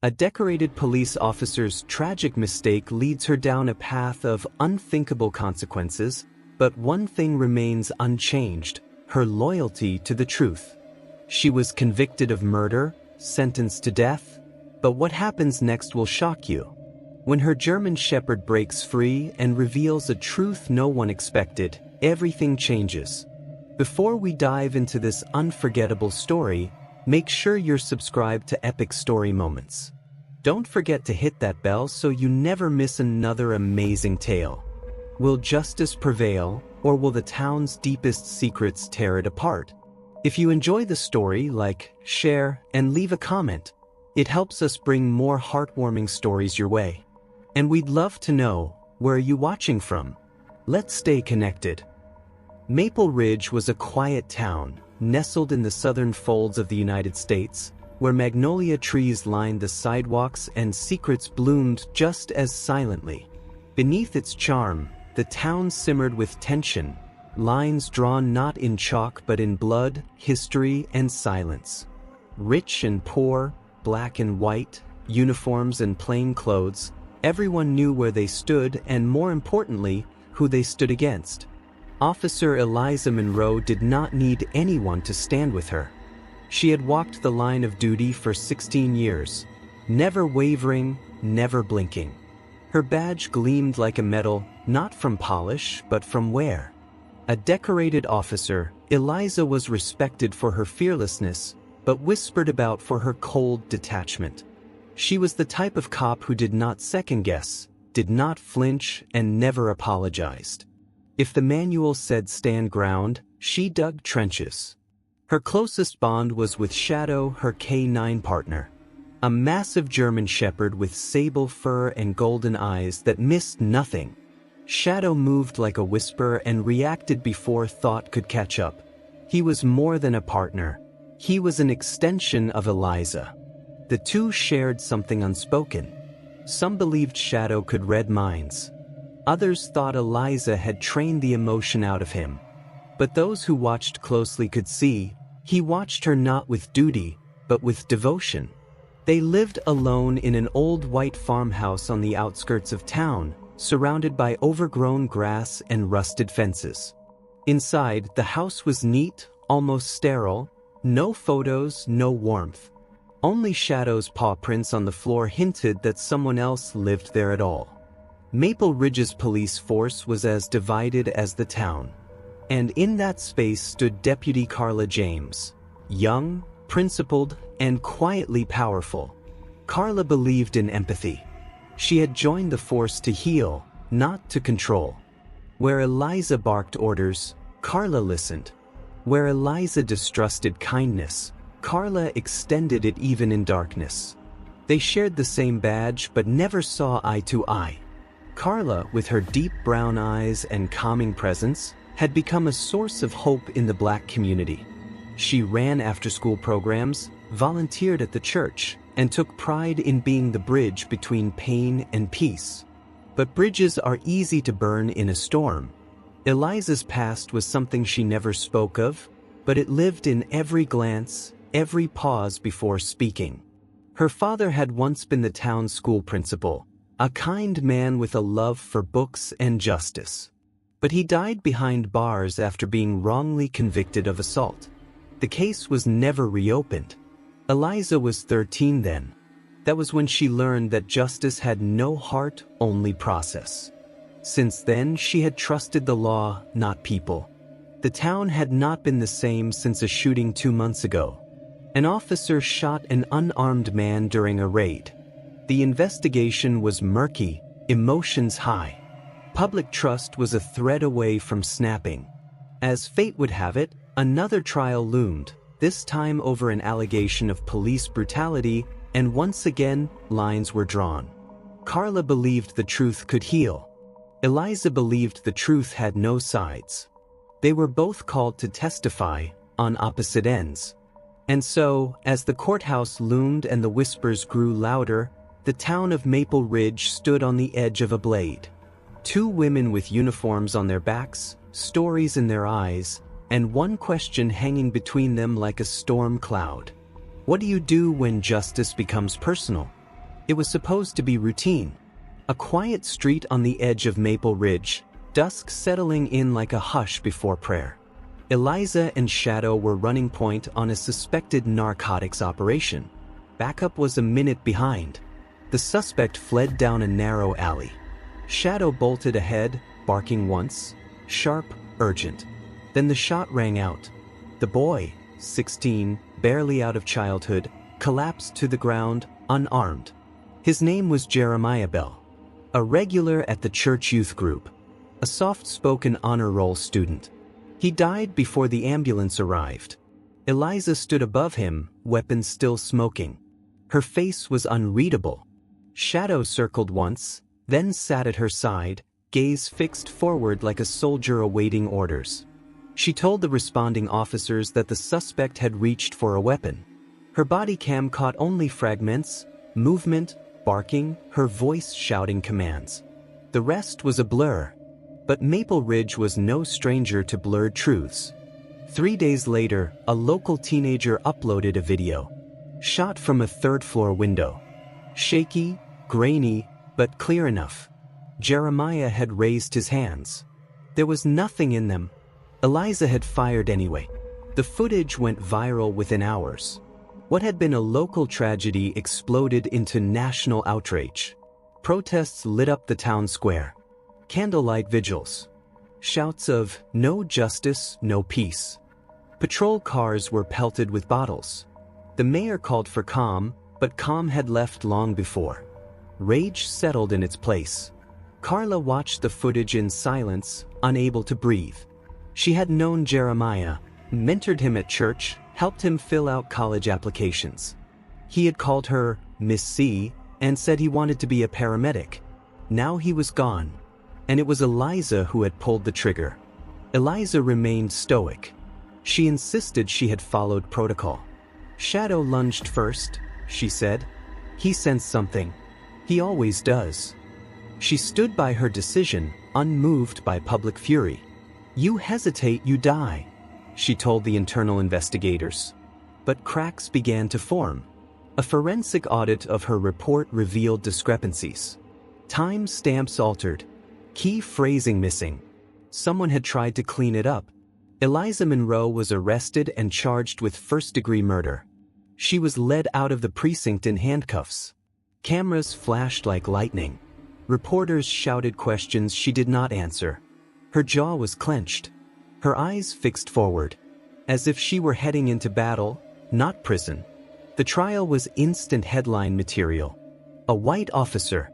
A decorated police officer's tragic mistake leads her down a path of unthinkable consequences, but one thing remains unchanged: her loyalty to the truth. She was convicted of murder, sentenced to death, but what happens next will shock you. When her German Shepherd breaks free and reveals a truth no one expected, everything changes. Before we dive into this unforgettable story, make sure you're subscribed to Epic Story Moments. Don't forget to hit that bell so you never miss another amazing tale. Will justice prevail, or will the town's deepest secrets tear it apart? If you enjoy the story, like, share, and leave a comment. It helps us bring more heartwarming stories your way. And we'd love to know, where are you watching from? Let's stay connected. Maple Ridge was a quiet town, nestled in the southern folds of the United States, where magnolia trees lined the sidewalks and secrets bloomed just as silently. Beneath its charm, the town simmered with tension, lines drawn not in chalk but in blood, history, and silence. Rich and poor, black and white, uniforms and plain clothes, everyone knew where they stood and, more importantly, who they stood against. Officer Eliza Monroe did not need anyone to stand with her. She had walked the line of duty for 16 years, never wavering, never blinking. Her badge gleamed like a medal, not from polish, but from wear. A decorated officer, Eliza was respected for her fearlessness, but whispered about for her cold detachment. She was the type of cop who did not second-guess, did not flinch, and never apologized. If the manual said stand ground, she dug trenches. Her closest bond was with Shadow, her K9 partner, a massive German Shepherd with sable fur and golden eyes that missed nothing. Shadow moved like a whisper and reacted before thought could catch up. He was more than a partner. He was an extension of Eliza. The two shared something unspoken. Some believed Shadow could read minds. Others thought Eliza had trained the emotion out of him. But those who watched closely could see, he watched her not with duty, but with devotion. They lived alone in an old white farmhouse on the outskirts of town, surrounded by overgrown grass and rusted fences. Inside, the house was neat, almost sterile. No photos, no warmth. Only Shadow's paw prints on the floor hinted that someone else lived there at all. Maple Ridge's police force was as divided as the town. And in that space stood Deputy Carla James, young, principled, and quietly powerful. Carla believed in empathy. She had joined the force to heal, not to control. Where Eliza barked orders, Carla listened. Where Eliza distrusted kindness, Carla extended it even in darkness. They shared the same badge but never saw eye to eye. Carla, with her deep brown eyes and calming presence, had become a source of hope in the Black community. She ran after-school programs, volunteered at the church, and took pride in being the bridge between pain and peace. But bridges are easy to burn in a storm. Eliza's past was something she never spoke of, but it lived in every glance, every pause before speaking. Her father had once been the town's school principal, a kind man with a love for books and justice. But he died behind bars after being wrongly convicted of assault. The case was never reopened. Eliza was 13 then. That was when she learned that justice had no heart, only process. Since then, she had trusted the law, not people. The town had not been the same since a shooting 2 months ago. An officer shot an unarmed man during a raid. The investigation was murky, emotions high. Public trust was a thread away from snapping. As fate would have it, another trial loomed, this time over an allegation of police brutality, and once again, lines were drawn. Carla believed the truth could heal. Eliza believed the truth had no sides. They were both called to testify, on opposite ends. And so, as the courthouse loomed and the whispers grew louder, the town of Maple Ridge stood on the edge of a blade. Two women with uniforms on their backs, stories in their eyes, and one question hanging between them like a storm cloud. What do you do when justice becomes personal? It was supposed to be routine. A quiet street on the edge of Maple Ridge, dusk settling in like a hush before prayer. Eliza and Shadow were running point on a suspected narcotics operation. Backup was a minute behind. The suspect fled down a narrow alley. Shadow bolted ahead, barking once, sharp, urgent. Then the shot rang out. The boy, 16, barely out of childhood, collapsed to the ground, unarmed. His name was Jeremiah Bell, a regular at the church youth group, a soft-spoken honor roll student. He died before the ambulance arrived. Eliza stood above him, weapon still smoking. Her face was unreadable. Shadow circled once, then sat at her side, gaze fixed forward like a soldier awaiting orders. She told the responding officers that the suspect had reached for a weapon. Her body cam caught only fragments, movement, barking, her voice shouting commands. The rest was a blur. But Maple Ridge was no stranger to blurred truths. 3 days later, a local teenager uploaded a video, shot from a third-floor window. Shaky, grainy, but clear enough. Jeremiah had raised his hands. There was nothing in them. Eliza had fired anyway. The footage went viral within hours. What had been a local tragedy exploded into national outrage. Protests lit up the town square. Candlelight vigils. Shouts of, "No justice, no peace." Patrol cars were pelted with bottles. The mayor called for calm, but calm had left long before. Rage settled in its place. Carla watched the footage in silence, unable to breathe. She had known Jeremiah, mentored him at church, helped him fill out college applications. He had called her Miss C and said he wanted to be a paramedic. Now he was gone. And it was Eliza who had pulled the trigger. Eliza remained stoic. She insisted she had followed protocol. Shadow lunged first, she said. He sensed something. He always does. She stood by her decision, unmoved by public fury. "You hesitate, you die," she told the internal investigators. But cracks began to form. A forensic audit of her report revealed discrepancies. Time stamps altered. Key phrasing missing. Someone had tried to clean it up. Eliza Monroe was arrested and charged with first-degree murder. She was led out of the precinct in handcuffs. Cameras flashed like lightning. Reporters shouted questions she did not answer. Her jaw was clenched. Her eyes fixed forward, as if she were heading into battle, not prison. The trial was instant headline material. A white officer.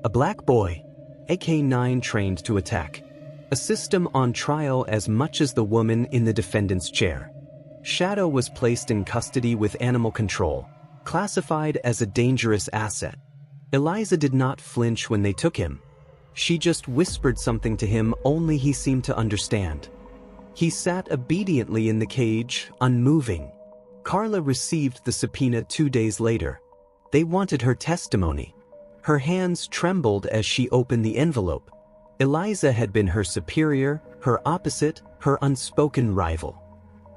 A black boy. AK-9 trained to attack. A system on trial as much as the woman in the defendant's chair. Shadow was placed in custody with animal control, classified as a dangerous asset. Eliza did not flinch when they took him. She just whispered something to him only he seemed to understand. He sat obediently in the cage, unmoving. Carla received the subpoena 2 days later. They wanted her testimony. Her hands trembled as she opened the envelope. Eliza had been her superior, her opposite, her unspoken rival.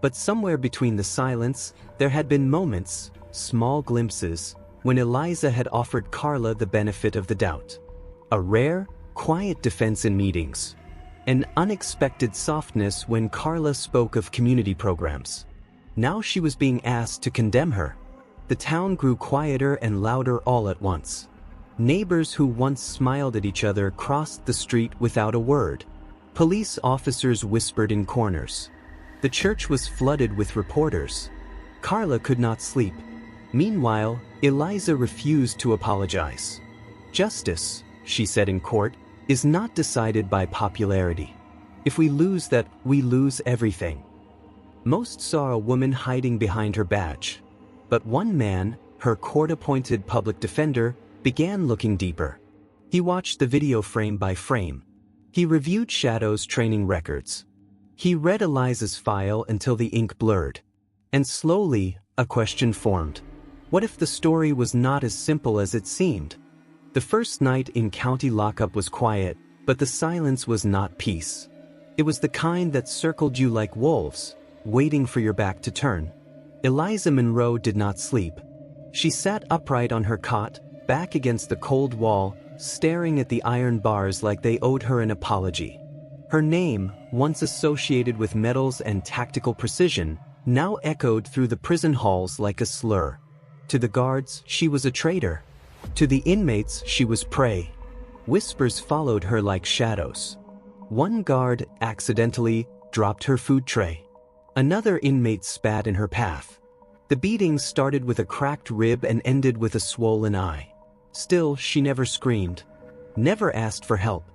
But somewhere between the silence, there had been moments, small glimpses, when Eliza had offered Carla the benefit of the doubt. A rare, quiet defense in meetings. An unexpected softness when Carla spoke of community programs. Now she was being asked to condemn her. The town grew quieter and louder all at once. Neighbors who once smiled at each other crossed the street without a word. Police officers whispered in corners. The church was flooded with reporters. Carla could not sleep. Meanwhile, Eliza refused to apologize. "Justice," she said in court, "is not decided by popularity. If we lose that, we lose everything." Most saw a woman hiding behind her badge. But one man, her court-appointed public defender, began looking deeper. He watched the video frame by frame. He reviewed Shadow's training records. He read Eliza's file until the ink blurred. And slowly, a question formed. What if the story was not as simple as it seemed? The first night in county lockup was quiet, but the silence was not peace. It was the kind that circled you like wolves, waiting for your back to turn. Eliza Monroe did not sleep. She sat upright on her cot, back against the cold wall, staring at the iron bars like they owed her an apology. Her name, once associated with medals and tactical precision, now echoed through the prison halls like a slur. To the guards, she was a traitor. To the inmates, she was prey. Whispers followed her like shadows. One guard accidentally dropped her food tray. Another inmate spat in her path. The beatings started with a cracked rib and ended with a swollen eye. Still, she never screamed, never asked for help.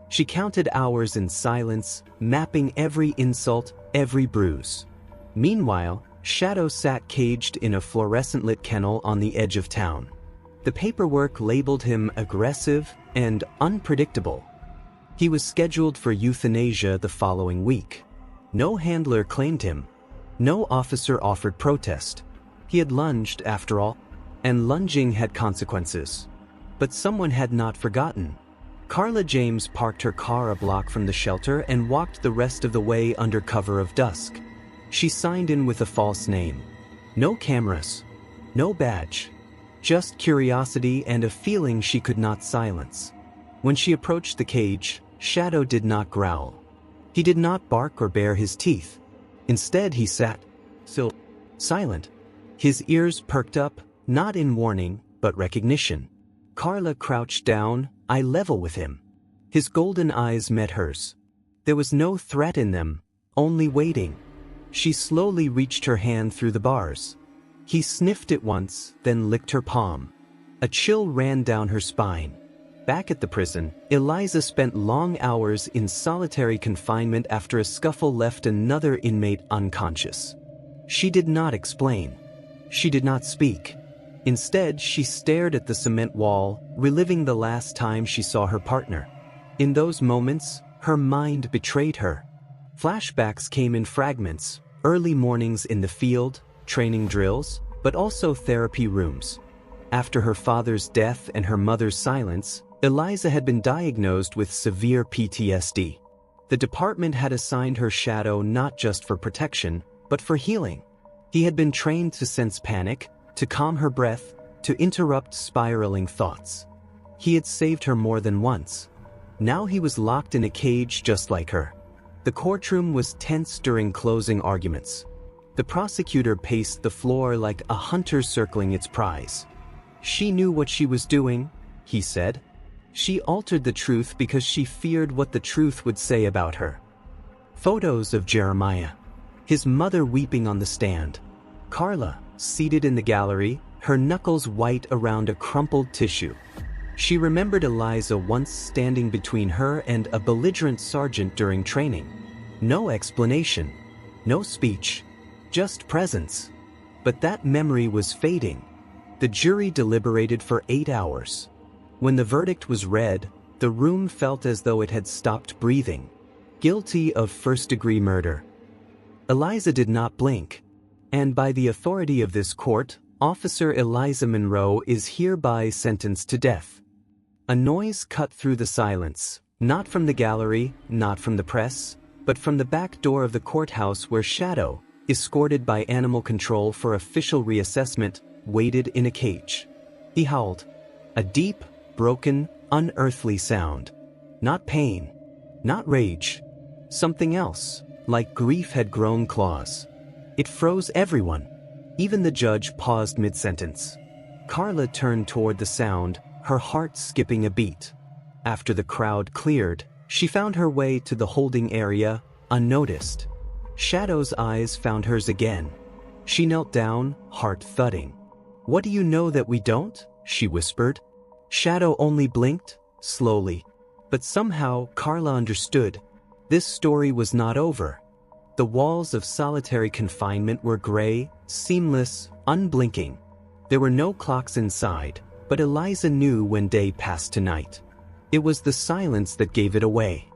She counted hours in silence, mapping every insult, every bruise. Meanwhile, Shadow sat caged in a fluorescent-lit kennel on the edge of town. The paperwork labeled him aggressive and unpredictable. He was scheduled for euthanasia the following week. No handler claimed him. No officer offered protest. He had lunged, after all, and lunging had consequences. But someone had not forgotten. Carla James parked her car a block from the shelter and walked the rest of the way under cover of dusk. She signed in with a false name. No cameras. No badge. Just curiosity and a feeling she could not silence. When she approached the cage, Shadow did not growl. He did not bark or bare his teeth. Instead, he sat, still, silent. His ears perked up, not in warning, but recognition. Carla crouched down, eye level with him. His golden eyes met hers. There was no threat in them, only waiting. She slowly reached her hand through the bars. He sniffed it once, then licked her palm. A chill ran down her spine. Back at the prison, Eliza spent long hours in solitary confinement after a scuffle left another inmate unconscious. She did not explain. She did not speak. Instead, she stared at the cement wall, reliving the last time she saw her partner. In those moments, her mind betrayed her. Flashbacks came in fragments, early mornings in the field, training drills, but also therapy rooms. After her father's death and her mother's silence, Eliza had been diagnosed with severe PTSD. The department had assigned her Shadow not just for protection, but for healing. He had been trained to sense panic, to calm her breath, to interrupt spiraling thoughts. He had saved her more than once. Now he was locked in a cage just like her. The courtroom was tense during closing arguments. The prosecutor paced the floor like a hunter circling its prize. She knew what she was doing, he said. She altered the truth because she feared what the truth would say about her. Photos of Jeremiah. His mother weeping on the stand. Carla, seated in the gallery, her knuckles white around a crumpled tissue. She remembered Eliza once standing between her and a belligerent sergeant during training. No explanation. No speech. Just presence. But that memory was fading. The jury deliberated for 8 hours. When the verdict was read, the room felt as though it had stopped breathing. Guilty of first-degree murder. Eliza did not blink. And by the authority of this court, Officer Eliza Monroe is hereby sentenced to death. A noise cut through the silence, not from the gallery, not from the press, but from the back door of the courthouse where Shadow, escorted by animal control for official reassessment, waited in a cage. He howled. A deep, broken, unearthly sound. Not pain. Not rage. Something else, like grief had grown claws. It froze everyone. Even the judge paused mid-sentence. Carla turned toward the sound, her heart skipping a beat. After the crowd cleared, she found her way to the holding area, unnoticed. Shadow's eyes found hers again. She knelt down, heart thudding. "What do you know that we don't?" she whispered. Shadow only blinked, slowly. But somehow, Carla understood. This story was not over. The walls of solitary confinement were gray, seamless, unblinking. There were no clocks inside, but Eliza knew when day passed to night. It was the silence that gave it away.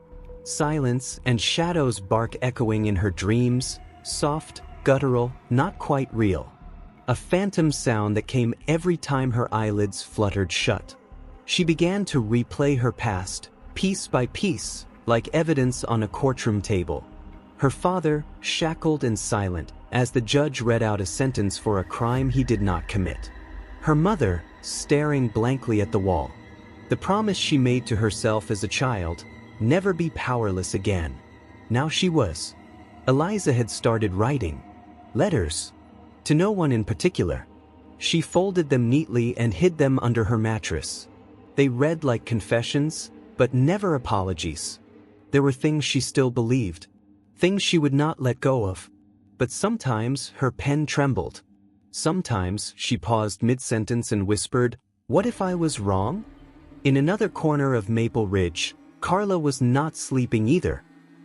Silence and Shadow's bark echoing in her dreams, soft, guttural, not quite real. A phantom sound that came every time her eyelids fluttered shut. She began to replay her past, piece by piece, like evidence on a courtroom table. Her father, shackled and silent, as the judge read out a sentence for a crime he did not commit. Her mother, staring blankly at the wall. The promise she made to herself as a child, never be powerless again. Now she was. Eliza had started writing letters to no one in particular. She folded them neatly and hid them under her mattress. They read like confessions, but never apologies. There were things she still believed, things she would not let go of. But sometimes her pen trembled. Sometimes she paused mid-sentence and whispered, "What if I was wrong?" In another corner of Maple Ridge, Carla was not sleeping either.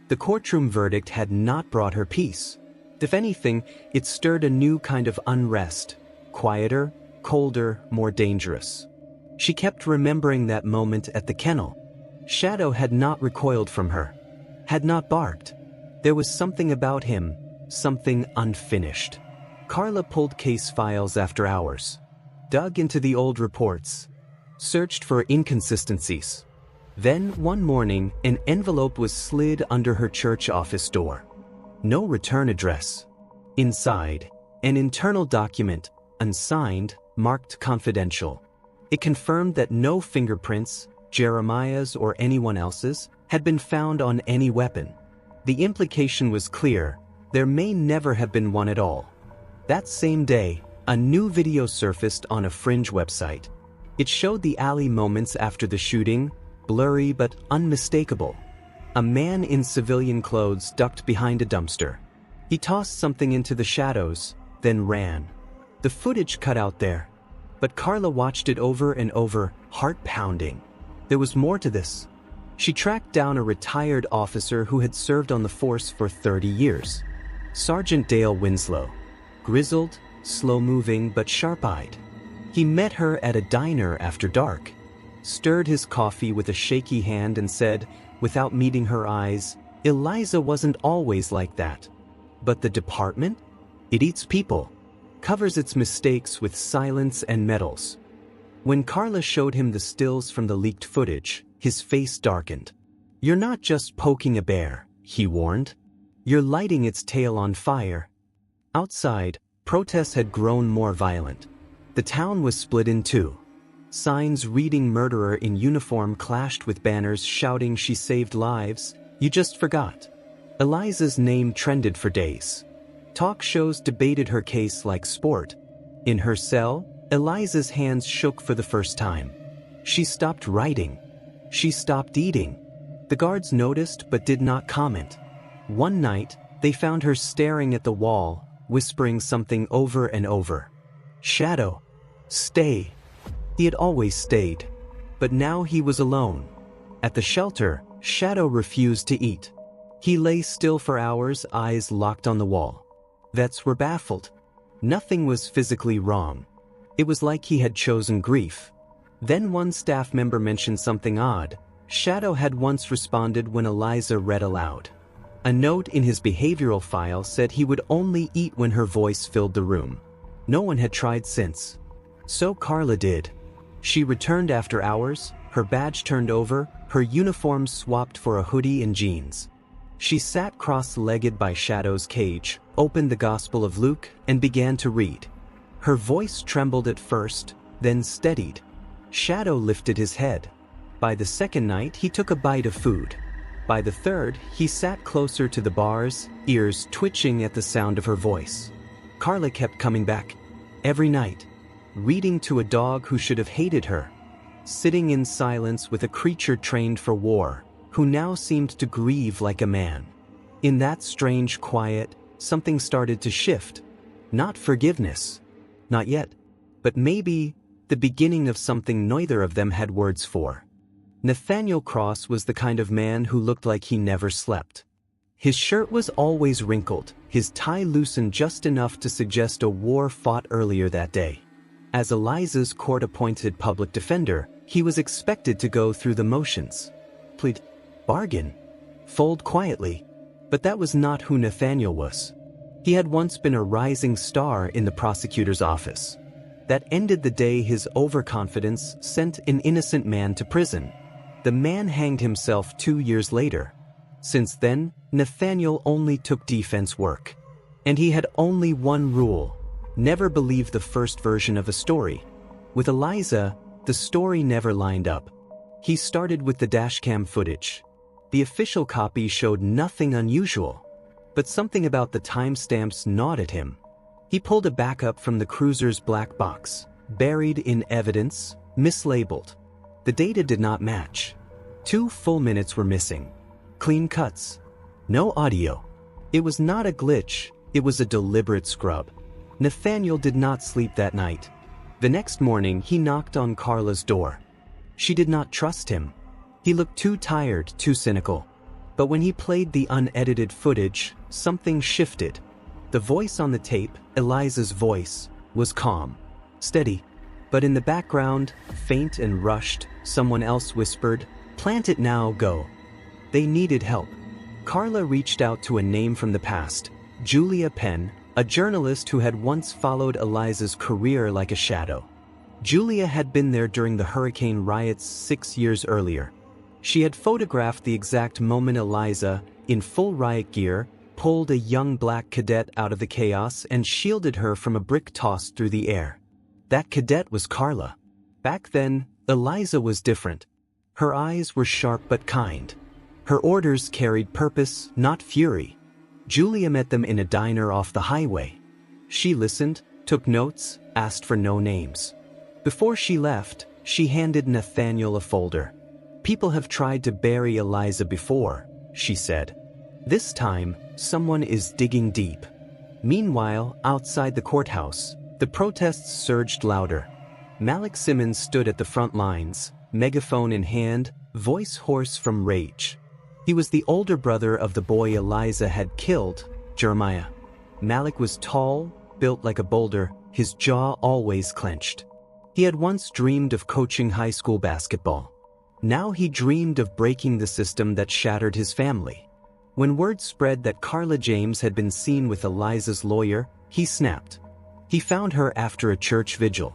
The courtroom verdict had not brought her peace. If anything, it stirred a new kind of unrest, quieter, colder, more dangerous. She kept remembering that moment at the kennel. Shadow had not recoiled from her, had not barked. There was something about him, something unfinished. Carla pulled case files after hours, dug into the old reports, searched for inconsistencies. Then, one morning, an envelope was slid under her church office door. No return address. Inside, an internal document, unsigned, marked confidential. It confirmed that no fingerprints, Jeremiah's or anyone else's, had been found on any weapon. The implication was clear: there may never have been one at all. That same day, a new video surfaced on a fringe website. It showed the alley moments after the shooting, blurry but unmistakable. A man in civilian clothes ducked behind a dumpster. He tossed something into the shadows, then ran. The footage cut out there, but Carla watched it over and over, heart pounding. There was more to this. She tracked down a retired officer who had served on the force for 30 years. Sergeant Dale Winslow. Grizzled, slow-moving but sharp-eyed. He met her at a diner after dark, stirred his coffee with a shaky hand and said, without meeting her eyes, "Eliza wasn't always like that. But the department? It eats people, covers its mistakes with silence and medals." When Carla showed him the stills from the leaked footage, his face darkened. "You're not just poking a bear," he warned. "You're lighting its tail on fire." Outside, protests had grown more violent. The town was split in two. Signs reading "Murderer in Uniform" clashed with banners shouting "She saved lives, you just forgot." Eliza's name trended for days. Talk shows debated her case like sport. In her cell, Eliza's hands shook for the first time. She stopped writing. She stopped eating. The guards noticed but did not comment. One night, they found her staring at the wall, whispering something over and over. "Shadow, stay." He had always stayed. But now he was alone. At the shelter, Shadow refused to eat. He lay still for hours, eyes locked on the wall. Vets were baffled. Nothing was physically wrong. It was like he had chosen grief. Then one staff member mentioned something odd. Shadow had once responded when Eliza read aloud. A note in his behavioral file said he would only eat when her voice filled the room. No one had tried since. So Carla did. She returned after hours, her badge turned over, her uniform swapped for a hoodie and jeans. She sat cross-legged by Shadow's cage, opened the Gospel of Luke, and began to read. Her voice trembled at first, then steadied. Shadow lifted his head. By the second night, he took a bite of food. By the third, he sat closer to the bars, ears twitching at the sound of her voice. Carla kept coming back. Every night. Reading to a dog who should have hated her. Sitting in silence with a creature trained for war, who now seemed to grieve like a man. In that strange quiet, something started to shift. Not forgiveness. Not yet. But maybe the beginning of something neither of them had words for. Nathaniel Cross was the kind of man who looked like he never slept. His shirt was always wrinkled, his tie loosened just enough to suggest a war fought earlier that day. As Eliza's court-appointed public defender, he was expected to go through the motions. Plead, bargain, fold quietly. But that was not who Nathaniel was. He had once been a rising star in the prosecutor's office. That ended the day his overconfidence sent an innocent man to prison. The man hanged himself 2 years later. Since then, Nathaniel only took defense work. And he had only one rule: never believe the first version of a story. With Eliza, the story never lined up. He started with the dashcam footage. The official copy showed nothing unusual, but something about the timestamps gnawed at him. He pulled a backup from the cruiser's black box, buried in evidence, mislabeled. The data did not match. 2 full minutes were missing. Clean cuts. No audio. It was not a glitch, it was a deliberate scrub. Nathaniel did not sleep that night. The next morning, he knocked on Carla's door. She did not trust him. He looked too tired, too cynical. But when he played the unedited footage, something shifted. The voice on the tape, Eliza's voice, was calm, steady. But in the background, faint and rushed, someone else whispered, "Plant it now, go." They needed help. Carla reached out to a name from the past, Julia Penn, a journalist who had once followed Eliza's career like a shadow. Julia had been there during the hurricane riots 6 years earlier. She had photographed the exact moment Eliza, in full riot gear, pulled a young black cadet out of the chaos and shielded her from a brick tossed through the air. That cadet was Carla. Back then, Eliza was different. Her eyes were sharp but kind. Her orders carried purpose, not fury. Julia met them in a diner off the highway. She listened, took notes, asked for no names. Before she left, she handed Nathaniel a folder. "People have tried to bury Eliza before," she said. "This time, someone is digging deep." Meanwhile, outside the courthouse, the protests surged louder. Malik Simmons stood at the front lines, megaphone in hand, voice hoarse from rage. He was the older brother of the boy Eliza had killed, Jeremiah. Malik was tall, built like a boulder, his jaw always clenched. He had once dreamed of coaching high school basketball. Now he dreamed of breaking the system that shattered his family. When word spread that Carla James had been seen with Eliza's lawyer, he snapped. He found her after a church vigil.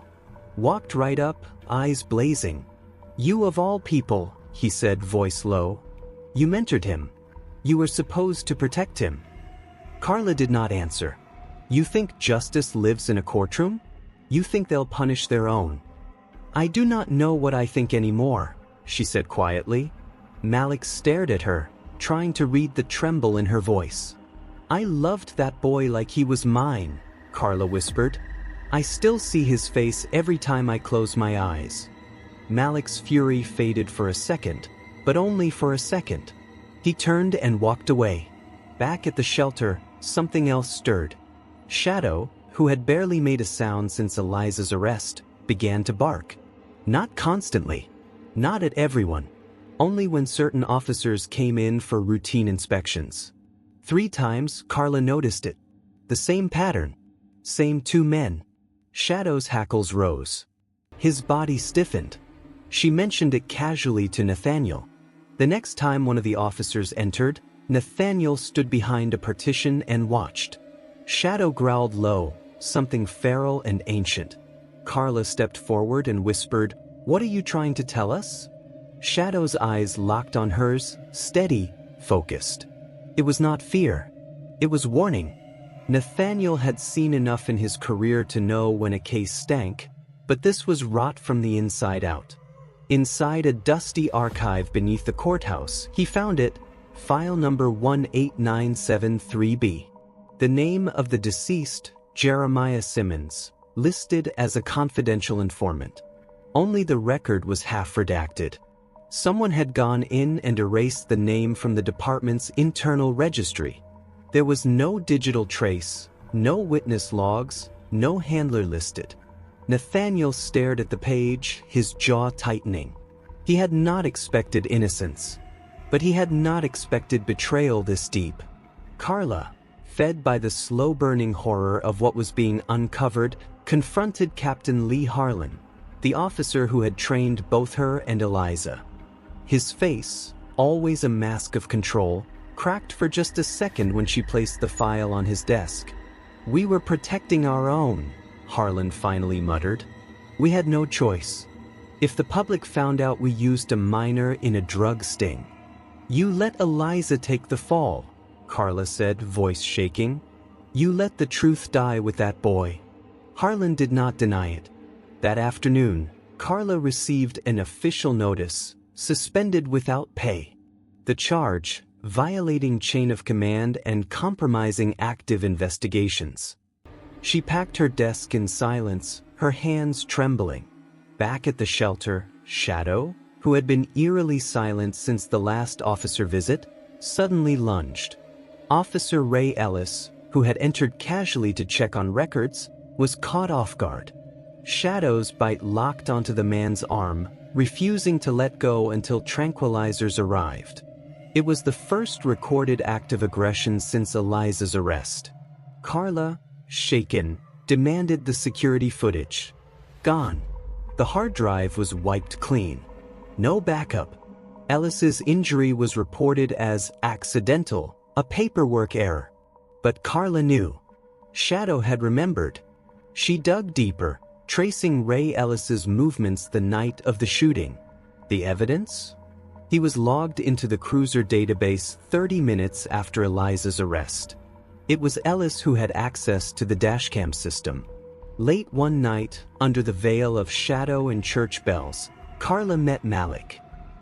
Walked right up, eyes blazing. "You of all people," he said, voice low. "You mentored him. You were supposed to protect him." Carla did not answer. "You think justice lives in a courtroom? You think they'll punish their own?" "I do not know what I think anymore," she said quietly. Malik stared at her, trying to read the tremble in her voice. "I loved that boy like he was mine," Carla whispered. "I still see his face every time I close my eyes." Malik's fury faded for a second, but only for a second. He turned and walked away. Back at the shelter, something else stirred. Shadow, who had barely made a sound since Eliza's arrest, began to bark. Not constantly. Not at everyone. Only when certain officers came in for routine inspections. 3 times, Carla noticed it. The same pattern. Same 2 men. Shadow's hackles rose. His body stiffened. She mentioned it casually to Nathaniel. The next time one of the officers entered, Nathaniel stood behind a partition and watched. Shadow growled low, something feral and ancient. Carla stepped forward and whispered, "What are you trying to tell us?" Shadow's eyes locked on hers, steady, focused. It was not fear. It was warning. Nathaniel had seen enough in his career to know when a case stank, but this was rot from the inside out. Inside a dusty archive beneath the courthouse, he found it, file number 18973B. The name of the deceased, Jeremiah Simmons, listed as a confidential informant. Only the record was half redacted. Someone had gone in and erased the name from the department's internal registry. There was no digital trace, no witness logs, no handler listed. Nathaniel stared at the page, his jaw tightening. He had not expected innocence, but he had not expected betrayal this deep. Carla, fed by the slow-burning horror of what was being uncovered, confronted Captain Lee Harlan, the officer who had trained both her and Eliza. His face, always a mask of control, cracked for just a second when she placed the file on his desk. "We were protecting our own," Harlan finally muttered. "We had no choice. If the public found out we used a minor in a drug sting." "You let Eliza take the fall," Carla said, voice shaking. "You let the truth die with that boy." Harlan did not deny it. That afternoon, Carla received an official notice, suspended without pay. The charge, violating chain of command and compromising active investigations. She packed her desk in silence, her hands trembling. Back at the shelter, Shadow, who had been eerily silent since the last officer visit, suddenly lunged. Officer Ray Ellis, who had entered casually to check on records, was caught off guard. Shadow's bite locked onto the man's arm, refusing to let go until tranquilizers arrived. It was the first recorded act of aggression since Eliza's arrest. Carla, shaken, demanded the security footage. Gone. The hard drive was wiped clean. No backup. Ellis's injury was reported as accidental, a paperwork error. But Carla knew. Shadow had remembered. She dug deeper, tracing Ray Ellis's movements the night of the shooting. The evidence? He was logged into the cruiser database 30 minutes after Eliza's arrest. It was Ellis who had access to the dashcam system. Late one night, under the veil of shadow and church bells, Carla met Malik.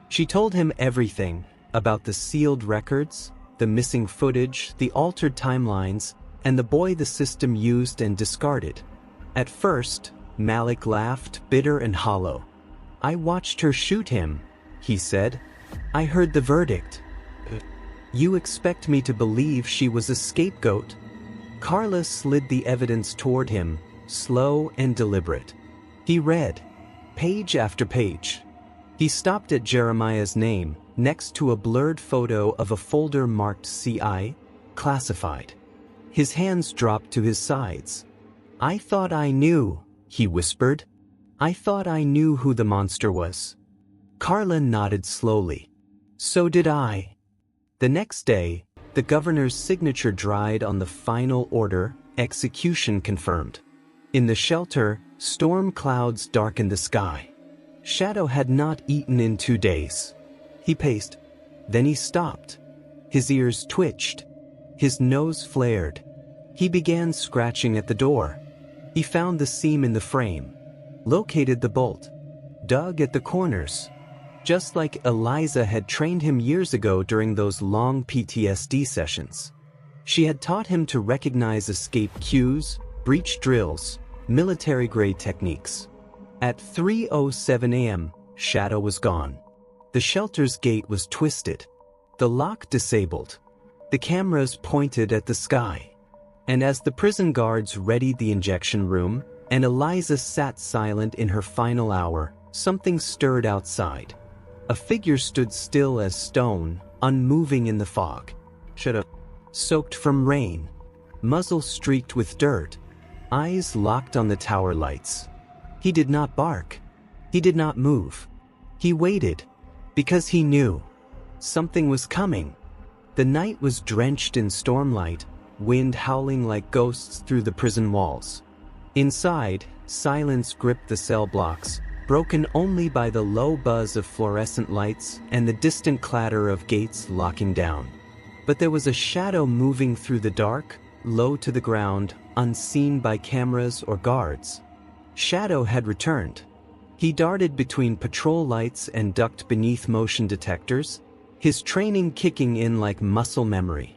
She told him everything about the sealed records, the missing footage, the altered timelines, and the boy the system used and discarded. At first, Malik laughed, bitter and hollow. "I watched her shoot him," he said. "I heard the verdict." "You expect me to believe she was a scapegoat?" Carla slid the evidence toward him, slow and deliberate. He read, page after page. He stopped at Jeremiah's name, next to a blurred photo of a folder marked CI, classified. His hands dropped to his sides. "I thought I knew," he whispered. "I thought I knew who the monster was." Carla nodded slowly. "So did I." The next day, the governor's signature dried on the final order, execution confirmed. In the shelter, storm clouds darkened the sky. Shadow had not eaten in 2 days. He paced. Then he stopped. His ears twitched. His nose flared. He began scratching at the door. He found the seam in the frame, located the bolt, dug at the corners. Just like Eliza had trained him years ago during those long PTSD sessions. She had taught him to recognize escape cues, breach drills, military-grade techniques. At 3:07 a.m., Shadow was gone. The shelter's gate was twisted. The lock disabled. The cameras pointed at the sky. And as the prison guards readied the injection room, and Eliza sat silent in her final hour, something stirred outside. A figure stood still as stone, unmoving in the fog. Shadow, soaked from rain, muzzle streaked with dirt, eyes locked on the tower lights. He did not bark. He did not move. He waited, because he knew. Something was coming. The night was drenched in stormlight, wind howling like ghosts through the prison walls. Inside, silence gripped the cell blocks, broken only by the low buzz of fluorescent lights and the distant clatter of gates locking down. But there was a shadow moving through the dark, low to the ground, unseen by cameras or guards. Shadow had returned. He darted between patrol lights and ducked beneath motion detectors, his training kicking in like muscle memory.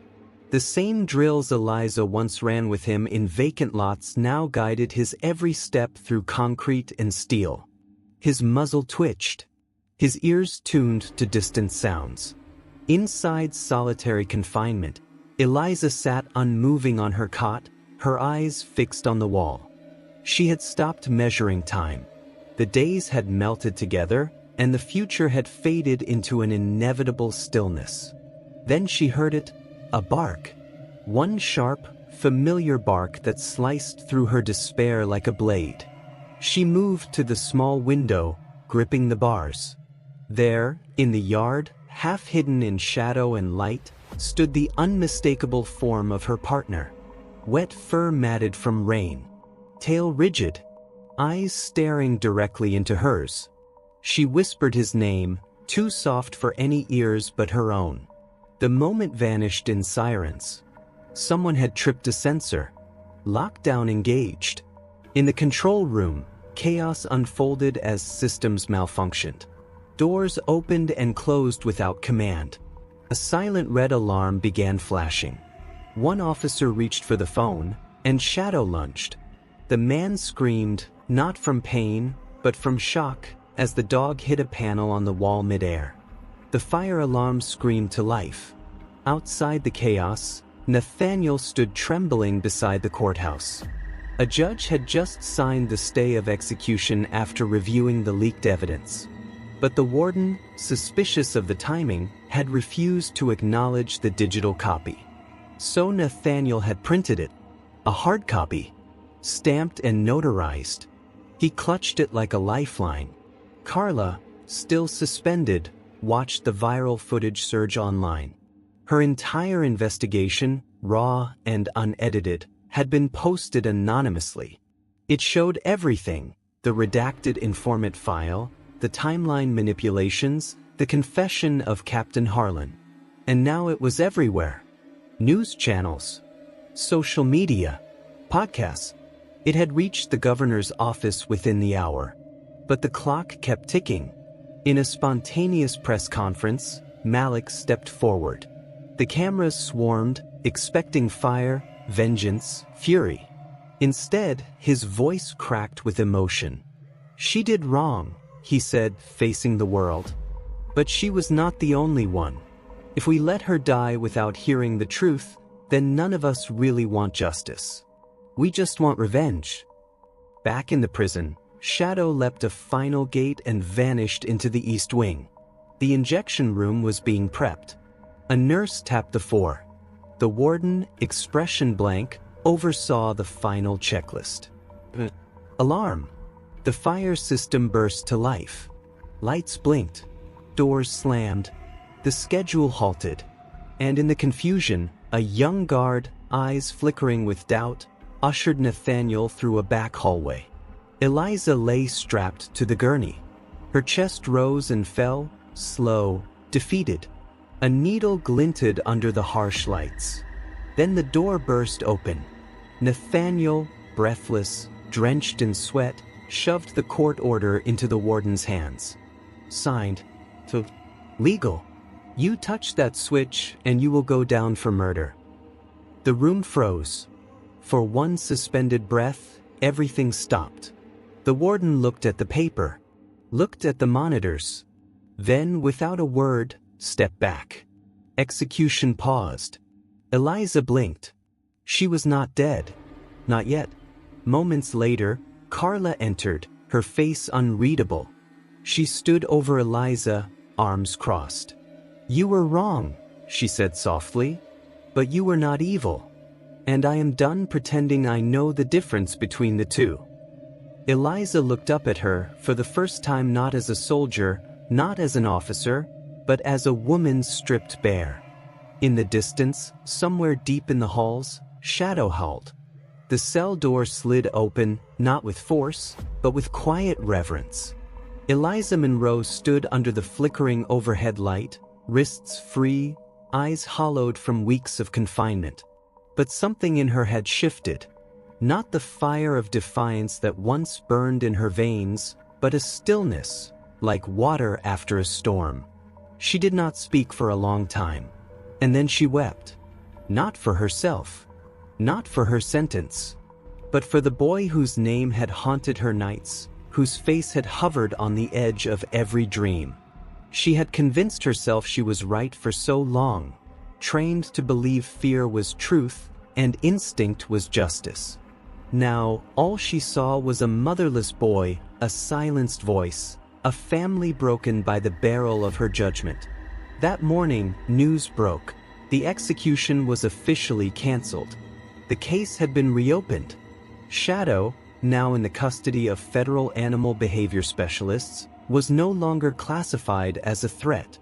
The same drills Eliza once ran with him in vacant lots now guided his every step through concrete and steel. His muzzle twitched. His ears tuned to distant sounds. Inside solitary confinement, Eliza sat unmoving on her cot, her eyes fixed on the wall. She had stopped measuring time. The days had melted together, and the future had faded into an inevitable stillness. Then she heard it, a bark. One sharp, familiar bark that sliced through her despair like a blade. She moved to the small window, gripping the bars. There, in the yard, half hidden in shadow and light, stood the unmistakable form of her partner. Wet fur matted from rain. Tail rigid. Eyes staring directly into hers. She whispered his name, too soft for any ears but her own. The moment vanished in sirens. Someone had tripped a sensor. Lockdown engaged. In the control room, Chaos unfolded as systems malfunctioned. Doors opened and closed without command. A silent red alarm began flashing. One officer reached for the phone, and Shadow lunged. The man screamed, not from pain, but from shock, as the dog hit a panel on the wall midair. The fire alarm screamed to life. Outside the chaos, Nathaniel stood trembling beside the courthouse. A judge had just signed the stay of execution after reviewing the leaked evidence. But the warden, suspicious of the timing, had refused to acknowledge the digital copy. So Nathaniel had printed it, a hard copy, stamped and notarized. He clutched it like a lifeline. Carla, still suspended, watched the viral footage surge online. Her entire investigation, raw and unedited, had been posted anonymously. It showed everything: the redacted informant file, the timeline manipulations, the confession of Captain Harlan. And now it was everywhere. News channels, social media, podcasts. It had reached the governor's office within the hour. But the clock kept ticking. In a spontaneous press conference, Malik stepped forward. The cameras swarmed, expecting fire, vengeance, fury. Instead, his voice cracked with emotion. "She did wrong," he said, facing the world. "But she was not the only one. If we let her die without hearing the truth, then none of us really want justice. We just want revenge." Back in the prison, Shadow leapt a final gate and vanished into the East Wing. The injection room was being prepped. A nurse tapped the 4. The warden, expression blank, oversaw the final checklist. Alarm. The fire system burst to life. Lights blinked. Doors slammed. The schedule halted. And in the confusion, a young guard, eyes flickering with doubt, ushered Nathaniel through a back hallway. Eliza lay strapped to the gurney. Her chest rose and fell, slow, defeated. A needle glinted under the harsh lights. Then the door burst open. Nathaniel, breathless, drenched in sweat, shoved the court order into the warden's hands. Signed, to legal. You touch that switch and you will go down for murder. The room froze. For one suspended breath, everything stopped. The warden looked at the paper, looked at the monitors, then, without a word, stepped back. Execution paused. Eliza blinked. She was not dead. Not yet. Moments later, Carla entered, her face unreadable. She stood over Eliza, arms crossed. "You were wrong," she said softly, "but you were not evil. And I am done pretending I know the difference between the two." Eliza looked up at her, for the first time, not as a soldier, not as an officer, but as a woman stripped bare. In the distance, somewhere deep in the halls, Shadow howled. The cell door slid open, not with force, but with quiet reverence. Eliza Monroe stood under the flickering overhead light, wrists free, eyes hollowed from weeks of confinement. But something in her had shifted. Not the fire of defiance that once burned in her veins, but a stillness, like water after a storm. She did not speak for a long time. And then she wept. Not for herself. Not for her sentence. But for the boy whose name had haunted her nights, whose face had hovered on the edge of every dream. She had convinced herself she was right for so long, trained to believe fear was truth and instinct was justice. Now, all she saw was a motherless boy, a silenced voice, a family broken by the barrel of her judgment. That morning, news broke. The execution was officially canceled. The case had been reopened. Shadow, now in the custody of federal animal behavior specialists, was no longer classified as a threat.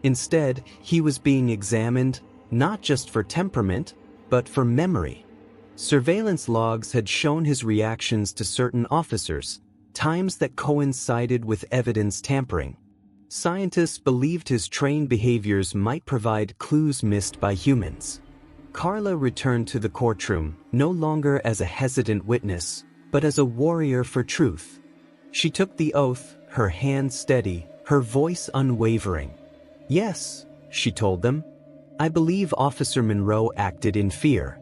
Instead, he was being examined, not just for temperament, but for memory. Surveillance logs had shown his reactions to certain officers, times that coincided with evidence tampering. Scientists believed his trained behaviors might provide clues missed by humans. Carla returned to the courtroom, no longer as a hesitant witness, but as a warrior for truth. She took the oath, her hand steady, her voice unwavering. "Yes," she told them, "I believe Officer Monroe acted in fear.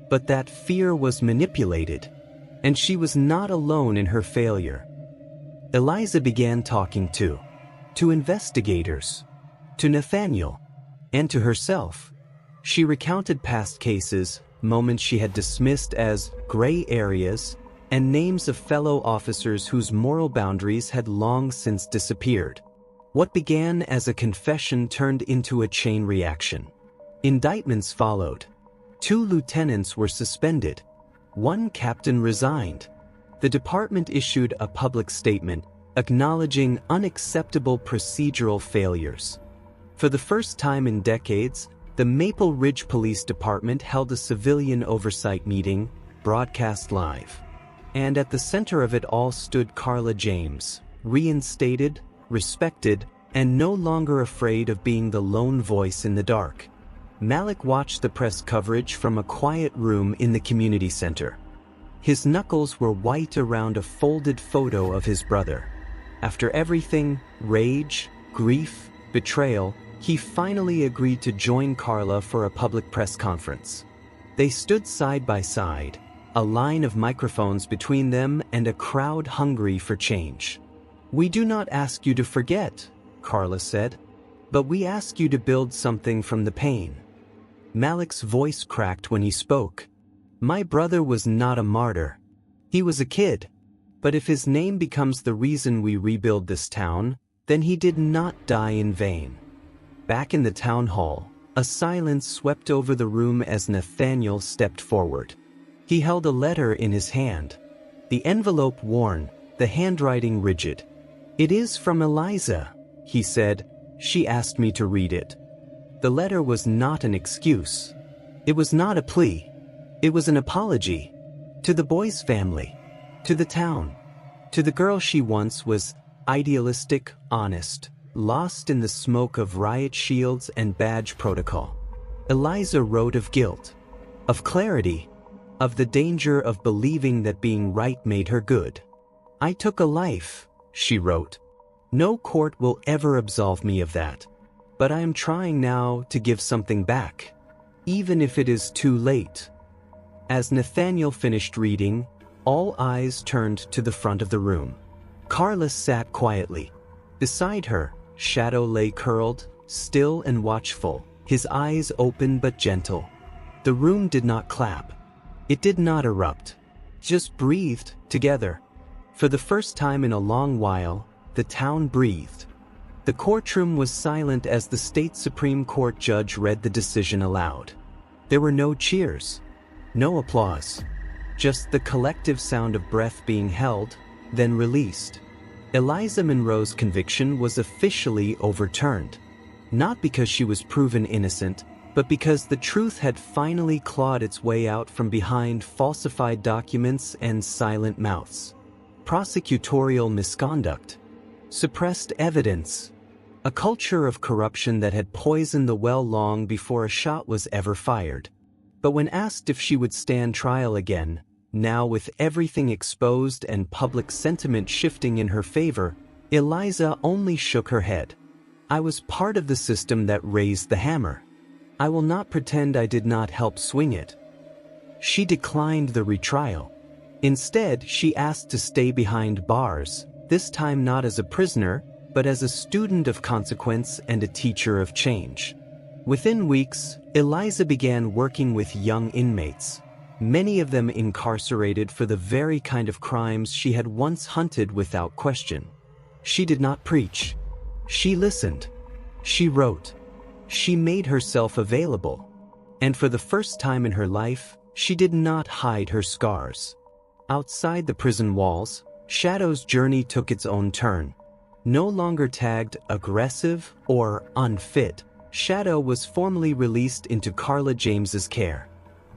But that fear was manipulated, and she was not alone in her failure." Eliza began talking to investigators, to Nathaniel, and to herself. She recounted past cases, moments she had dismissed as gray areas, and names of fellow officers whose moral boundaries had long since disappeared. What began as a confession turned into a chain reaction. Indictments followed. 2 lieutenants were suspended. 1 captain resigned. The department issued a public statement acknowledging unacceptable procedural failures. For the first time in decades, the Maple Ridge Police Department held a civilian oversight meeting, broadcast live. And at the center of it all stood Carla James, reinstated, respected, and no longer afraid of being the lone voice in the dark. Malik watched the press coverage from a quiet room in the community center. His knuckles were white around a folded photo of his brother. After everything, rage, grief, betrayal, he finally agreed to join Carla for a public press conference. They stood side by side, a line of microphones between them and a crowd hungry for change. "We do not ask you to forget," Carla said, "but we ask you to build something from the pain." Malik's voice cracked when he spoke. "My brother was not a martyr. He was a kid. But if his name becomes the reason we rebuild this town, then he did not die in vain." Back in the town hall, a silence swept over the room as Nathaniel stepped forward. He held a letter in his hand, the envelope worn, the handwriting rigid. "It is from Eliza," he said. "She asked me to read it." The letter was not an excuse. It was not a plea. It was an apology. To the boy's family. To the town. To the girl she once was, idealistic, honest, lost in the smoke of riot shields and badge protocol. Eliza wrote of guilt, of clarity, of the danger of believing that being right made her good. "I took a life," she wrote. "No court will ever absolve me of that. But I am trying now to give something back, even if it is too late." As Nathaniel finished reading, all eyes turned to the front of the room. Carla sat quietly. Beside her, Shadow lay curled, still and watchful, his eyes open but gentle. The room did not clap. It did not erupt. Just breathed together. For the first time in a long while, the town breathed. The courtroom was silent as the state Supreme Court judge read the decision aloud. There were no cheers, no applause, just the collective sound of breath being held, then released. Eliza Monroe's conviction was officially overturned, not because she was proven innocent, but because the truth had finally clawed its way out from behind falsified documents and silent mouths. Prosecutorial misconduct, suppressed evidence, a culture of corruption that had poisoned the well long before a shot was ever fired. But when asked if she would stand trial again, now with everything exposed and public sentiment shifting in her favor, Eliza only shook her head. "I was part of the system that raised the hammer. I will not pretend I did not help swing it." She declined the retrial. Instead, she asked to stay behind bars, this time not as a prisoner, but as a student of consequence and a teacher of change. Within weeks, Eliza began working with young inmates, many of them incarcerated for the very kind of crimes she had once hunted without question. She did not preach. She listened. She wrote. She made herself available. And for the first time in her life, she did not hide her scars. Outside the prison walls, Shadow's journey took its own turn. No longer tagged aggressive or unfit, Shadow was formally released into Carla James's care.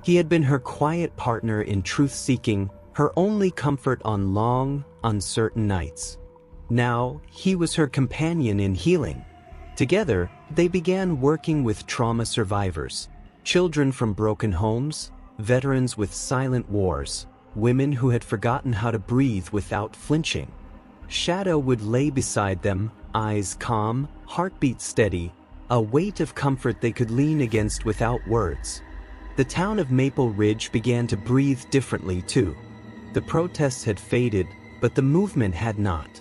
He had been her quiet partner in truth-seeking, her only comfort on long, uncertain nights. Now, he was her companion in healing. Together, they began working with trauma survivors, children from broken homes, veterans with silent wars, women who had forgotten how to breathe without flinching. Shadow would lay beside them, eyes calm, heartbeat steady, a weight of comfort they could lean against without words. The town of Maple Ridge began to breathe differently too. The protests had faded, but the movement had not.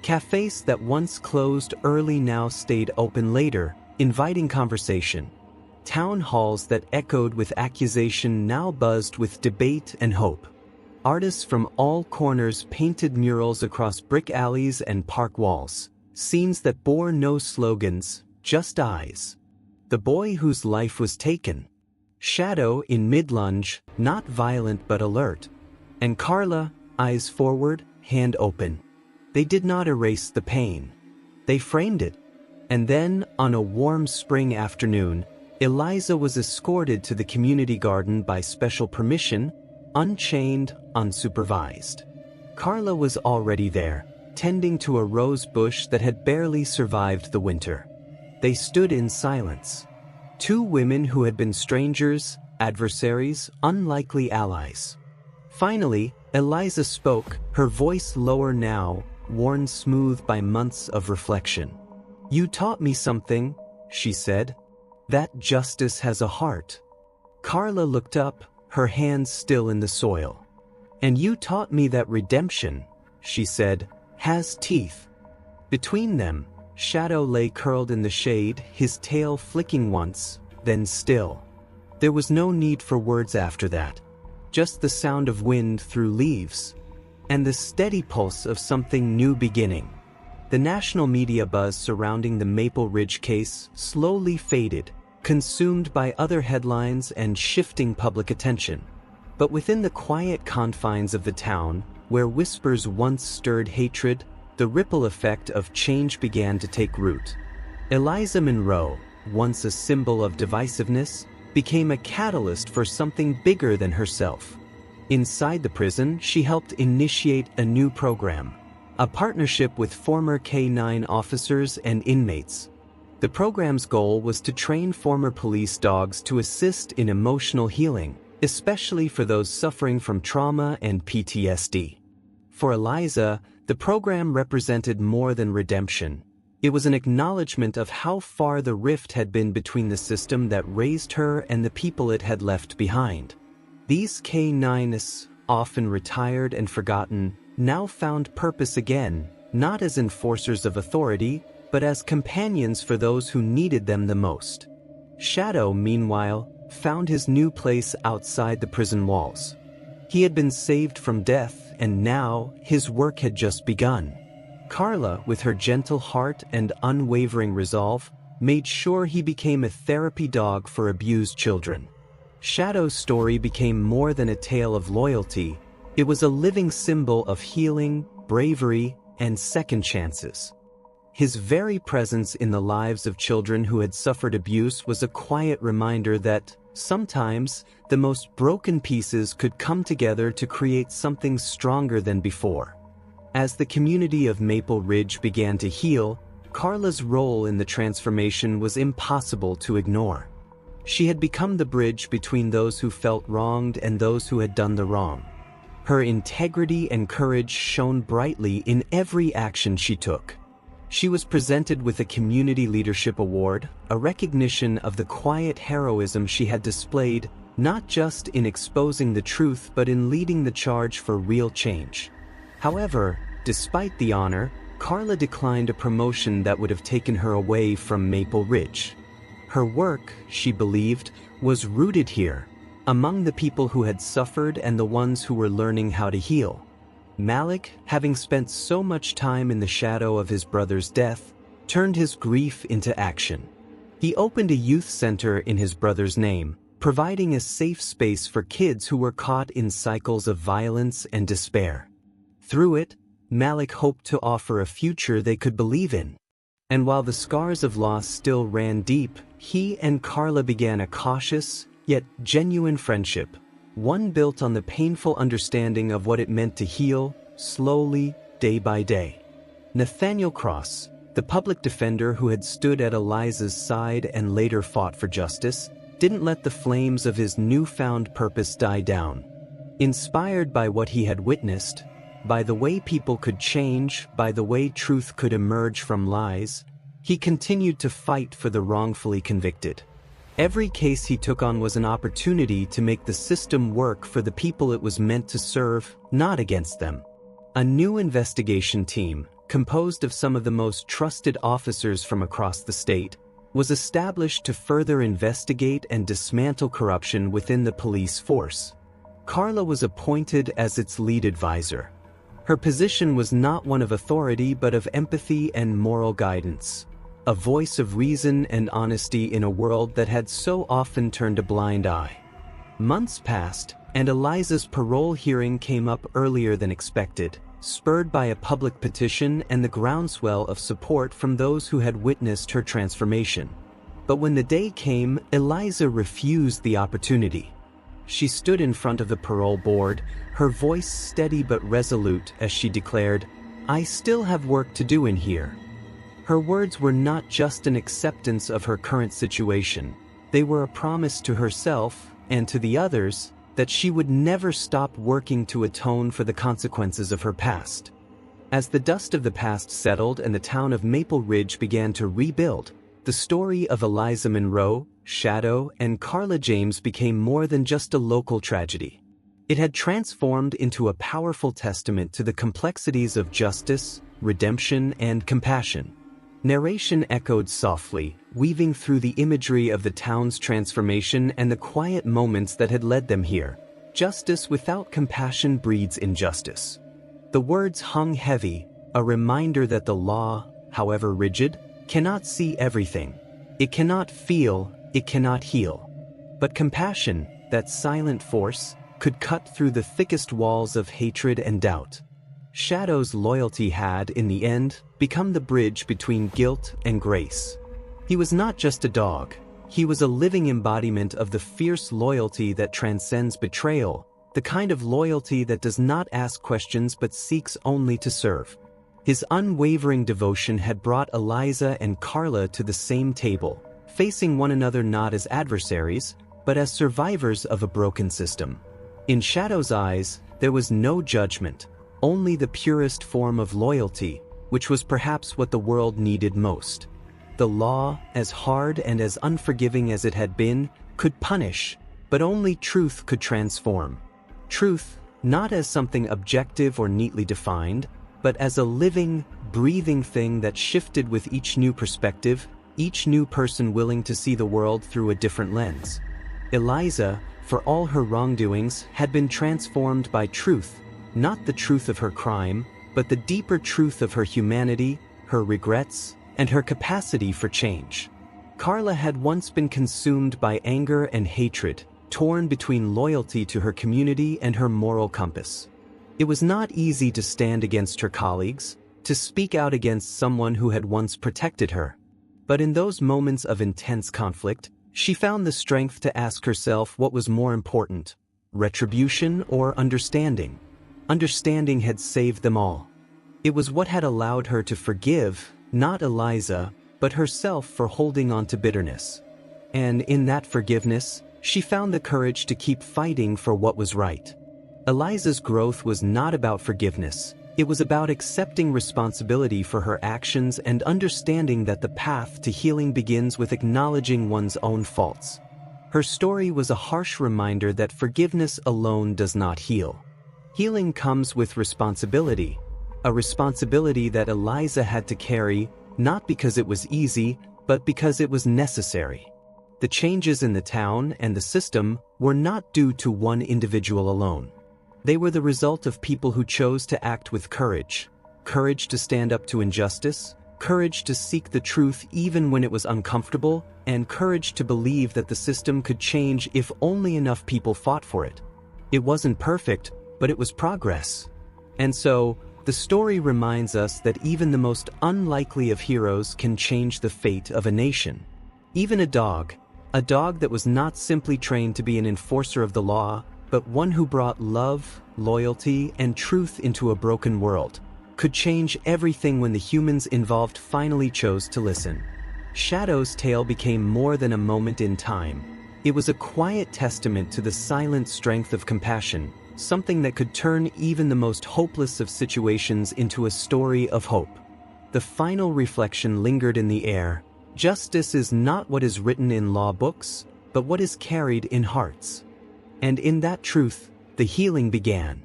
Cafes that once closed early now stayed open later, inviting conversation. Town halls that echoed with accusation now buzzed with debate and hope. Artists from all corners painted murals across brick alleys and park walls, scenes that bore no slogans, just eyes. The boy whose life was taken. Shadow in mid-lunge, not violent but alert. And Carla, eyes forward, hand open. They did not erase the pain. They framed it. And then, on a warm spring afternoon, Eliza was escorted to the community garden by special permission, unchained, unsupervised. Carla was already there, tending to a rose bush that had barely survived the winter. They stood in silence. Two women who had been strangers, adversaries, unlikely allies. Finally, Eliza spoke, her voice lower now, worn smooth by months of reflection. "You taught me something," she said. "That justice has a heart." Carla looked up, her hands still in the soil. "And you taught me that redemption," she said, "has teeth." Between them, Shadow lay curled in the shade, his tail flicking once, then still. There was no need for words after that. Just the sound of wind through leaves. And the steady pulse of something new beginning. The national media buzz surrounding the Maple Ridge case slowly faded, consumed by other headlines and shifting public attention. But within the quiet confines of the town, where whispers once stirred hatred, the ripple effect of change began to take root. Eliza Monroe, once a symbol of divisiveness, became a catalyst for something bigger than herself. Inside the prison, she helped initiate a new program, a partnership with former K-9 officers and inmates. The program's goal was to train former police dogs to assist in emotional healing, especially for those suffering from trauma and PTSD. For Eliza, the program represented more than redemption. It was an acknowledgement of how far the rift had been between the system that raised her and the people it had left behind. These K-9s, often retired and forgotten, now found purpose again, not as enforcers of authority, but as companions for those who needed them the most. Shadow, meanwhile, found his new place outside the prison walls. He had been saved from death, and now his work had just begun. Carla, with her gentle heart and unwavering resolve, made sure he became a therapy dog for abused children. Shadow's story became more than a tale of loyalty. It was a living symbol of healing, bravery, and second chances. His very presence in the lives of children who had suffered abuse was a quiet reminder that, sometimes, the most broken pieces could come together to create something stronger than before. As the community of Maple Ridge began to heal, Carla's role in the transformation was impossible to ignore. She had become the bridge between those who felt wronged and those who had done the wrong. Her integrity and courage shone brightly in every action she took. She was presented with a Community Leadership Award, a recognition of the quiet heroism she had displayed, not just in exposing the truth but in leading the charge for real change. However, despite the honor, Carla declined a promotion that would have taken her away from Maple Ridge. Her work, she believed, was rooted here, among the people who had suffered and the ones who were learning how to heal. Malik, having spent so much time in the shadow of his brother's death, turned his grief into action. He opened a youth center in his brother's name, providing a safe space for kids who were caught in cycles of violence and despair. Through it, Malik hoped to offer a future they could believe in. And while the scars of loss still ran deep, he and Carla began a cautious, yet genuine friendship, one built on the painful understanding of what it meant to heal, slowly, day by day. Nathaniel Cross, the public defender who had stood at Eliza's side and later fought for justice, didn't let the flames of his newfound purpose die down. Inspired by what he had witnessed, by the way people could change, by the way truth could emerge from lies, he continued to fight for the wrongfully convicted. Every case he took on was an opportunity to make the system work for the people it was meant to serve, not against them. A new investigation team, composed of some of the most trusted officers from across the state, was established to further investigate and dismantle corruption within the police force. Carla was appointed as its lead advisor. Her position was not one of authority but of empathy and moral guidance, a voice of reason and honesty in a world that had so often turned a blind eye. Months passed, and Eliza's parole hearing came up earlier than expected, spurred by a public petition and the groundswell of support from those who had witnessed her transformation. But when the day came, Eliza refused the opportunity. She stood in front of the parole board, her voice steady but resolute as she declared, "I still have work to do in here." Her words were not just an acceptance of her current situation. They were a promise to herself and to the others that she would never stop working to atone for the consequences of her past. As the dust of the past settled and the town of Maple Ridge began to rebuild, the story of Eliza Monroe, Shadow, and Carla James became more than just a local tragedy. It had transformed into a powerful testament to the complexities of justice, redemption, and compassion. Narration echoed softly, weaving through the imagery of the town's transformation and the quiet moments that had led them here. Justice without compassion breeds injustice. The words hung heavy, a reminder that the law, however rigid, cannot see everything. It cannot feel, it cannot heal. But compassion, that silent force, could cut through the thickest walls of hatred and doubt. Shadow's loyalty had, in the end, become the bridge between guilt and grace. He was not just a dog. He was a living embodiment of the fierce loyalty that transcends betrayal, the kind of loyalty that does not ask questions but seeks only to serve. His unwavering devotion had brought Eliza and Carla to the same table, facing one another not as adversaries, but as survivors of a broken system. In Shadow's eyes, there was no judgment, only the purest form of loyalty, which was perhaps what the world needed most. The law, as hard and as unforgiving as it had been, could punish, but only truth could transform. Truth, not as something objective or neatly defined, but as a living, breathing thing that shifted with each new perspective, each new person willing to see the world through a different lens. Eliza, for all her wrongdoings, had been transformed by truth, not the truth of her crime, but the deeper truth of her humanity, her regrets, and her capacity for change. Carla had once been consumed by anger and hatred, torn between loyalty to her community and her moral compass. It was not easy to stand against her colleagues, to speak out against someone who had once protected her. But in those moments of intense conflict, she found the strength to ask herself what was more important, retribution or understanding. Understanding had saved them all. It was what had allowed her to forgive, not Eliza, but herself for holding on to bitterness. And in that forgiveness, she found the courage to keep fighting for what was right. Eliza's growth was not about forgiveness. It was about accepting responsibility for her actions and understanding that the path to healing begins with acknowledging one's own faults. Her story was a harsh reminder that forgiveness alone does not heal. Healing comes with responsibility, a responsibility that Eliza had to carry, not because it was easy, but because it was necessary. The changes in the town and the system were not due to one individual alone. They were the result of people who chose to act with courage. Courage to stand up to injustice, courage to seek the truth even when it was uncomfortable, and courage to believe that the system could change if only enough people fought for it. It wasn't perfect, but it was progress. And so, the story reminds us that even the most unlikely of heroes can change the fate of a nation. Even a dog that was not simply trained to be an enforcer of the law, but one who brought love, loyalty, and truth into a broken world, could change everything when the humans involved finally chose to listen. Shadow's tale became more than a moment in time. It was a quiet testament to the silent strength of compassion, something that could turn even the most hopeless of situations into a story of hope. The final reflection lingered in the air. Justice is not what is written in law books, but what is carried in hearts. And in that truth, the healing began.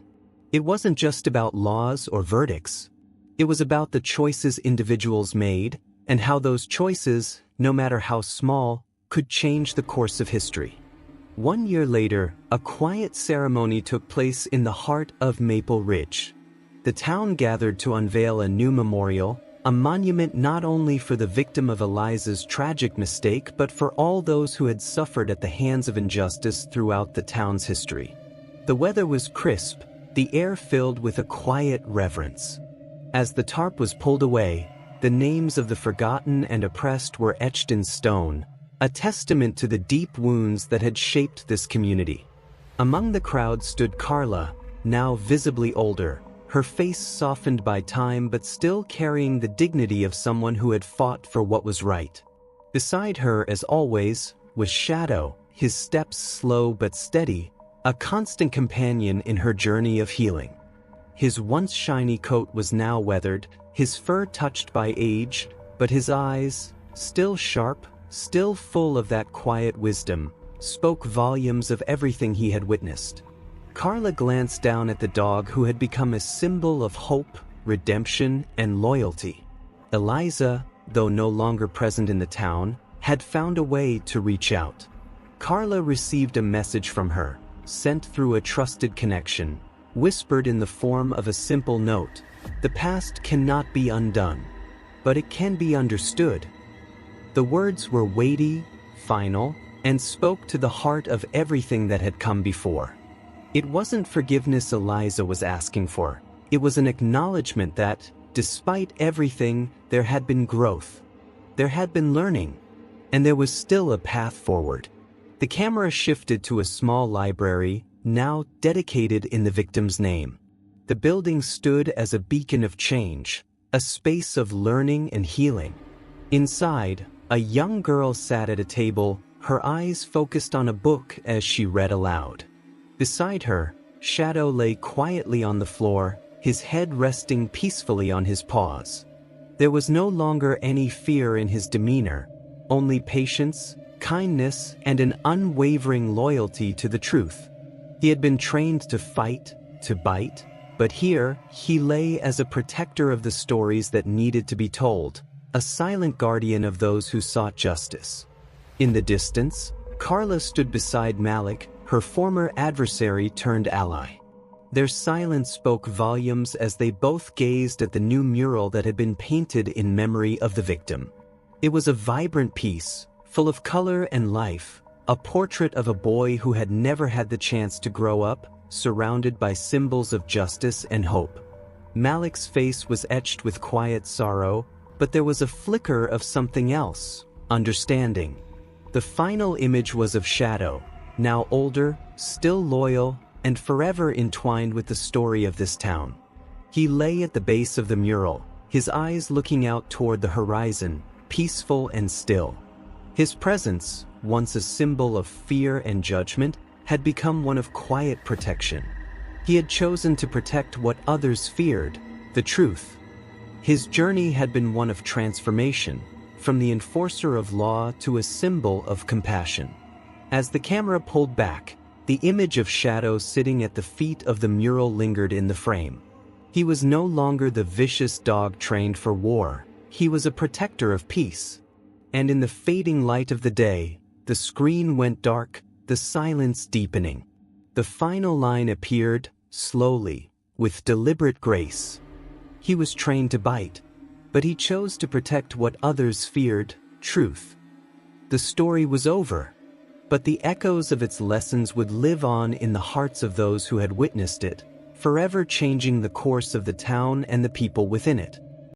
It wasn't just about laws or verdicts. It was about the choices individuals made, and how those choices, no matter how small, could change the course of history. 1 year later, a quiet ceremony took place in the heart of Maple Ridge. The town gathered to unveil a new memorial, a monument not only for the victim of Eliza's tragic mistake but for all those who had suffered at the hands of injustice throughout the town's history. The weather was crisp, the air filled with a quiet reverence. As the tarp was pulled away, the names of the forgotten and oppressed were etched in stone, a testament to the deep wounds that had shaped this community. Among the crowd stood Carla, now visibly older, her face softened by time but still carrying the dignity of someone who had fought for what was right. Beside her, as always, was Shadow, his steps slow but steady, a constant companion in her journey of healing. His once shiny coat was now weathered, his fur touched by age, but his eyes, still sharp, still full of that quiet wisdom, spoke volumes of everything he had witnessed. Carla glanced down at the dog who had become a symbol of hope, redemption, and loyalty. Eliza, though no longer present in the town, had found a way to reach out. Carla received a message from her, sent through a trusted connection, whispered in the form of a simple note. The past cannot be undone, but it can be understood. The words were weighty, final, and spoke to the heart of everything that had come before. It wasn't forgiveness Eliza was asking for. It was an acknowledgement that, despite everything, there had been growth. There had been learning, and there was still a path forward. The camera shifted to a small library, now dedicated in the victim's name. The building stood as a beacon of change, a space of learning and healing. Inside, a young girl sat at a table, her eyes focused on a book as she read aloud. Beside her, Shadow lay quietly on the floor, his head resting peacefully on his paws. There was no longer any fear in his demeanor, only patience, kindness, and an unwavering loyalty to the truth. He had been trained to fight, to bite, but here he lay as a protector of the stories that needed to be told, a silent guardian of those who sought justice. In the distance, Carla stood beside Malik, her former adversary turned ally. Their silence spoke volumes as they both gazed at the new mural that had been painted in memory of the victim. It was a vibrant piece, full of color and life, a portrait of a boy who had never had the chance to grow up, surrounded by symbols of justice and hope. Malik's face was etched with quiet sorrow, but there was a flicker of something else, understanding. The final image was of Shadow, now older, still loyal, and forever entwined with the story of this town. He lay at the base of the mural, his eyes looking out toward the horizon, peaceful and still. His presence, once a symbol of fear and judgment, had become one of quiet protection. He had chosen to protect what others feared, the truth. His journey had been one of transformation, from the enforcer of law to a symbol of compassion. As the camera pulled back, the image of Shadow sitting at the feet of the mural lingered in the frame. He was no longer the vicious dog trained for war. He was a protector of peace. And in the fading light of the day, the screen went dark, the silence deepening. The final line appeared, slowly, with deliberate grace. He was trained to bite, but he chose to protect what others feared, truth. The story was over, but the echoes of its lessons would live on in the hearts of those who had witnessed it, forever changing the course of the town and the people within it.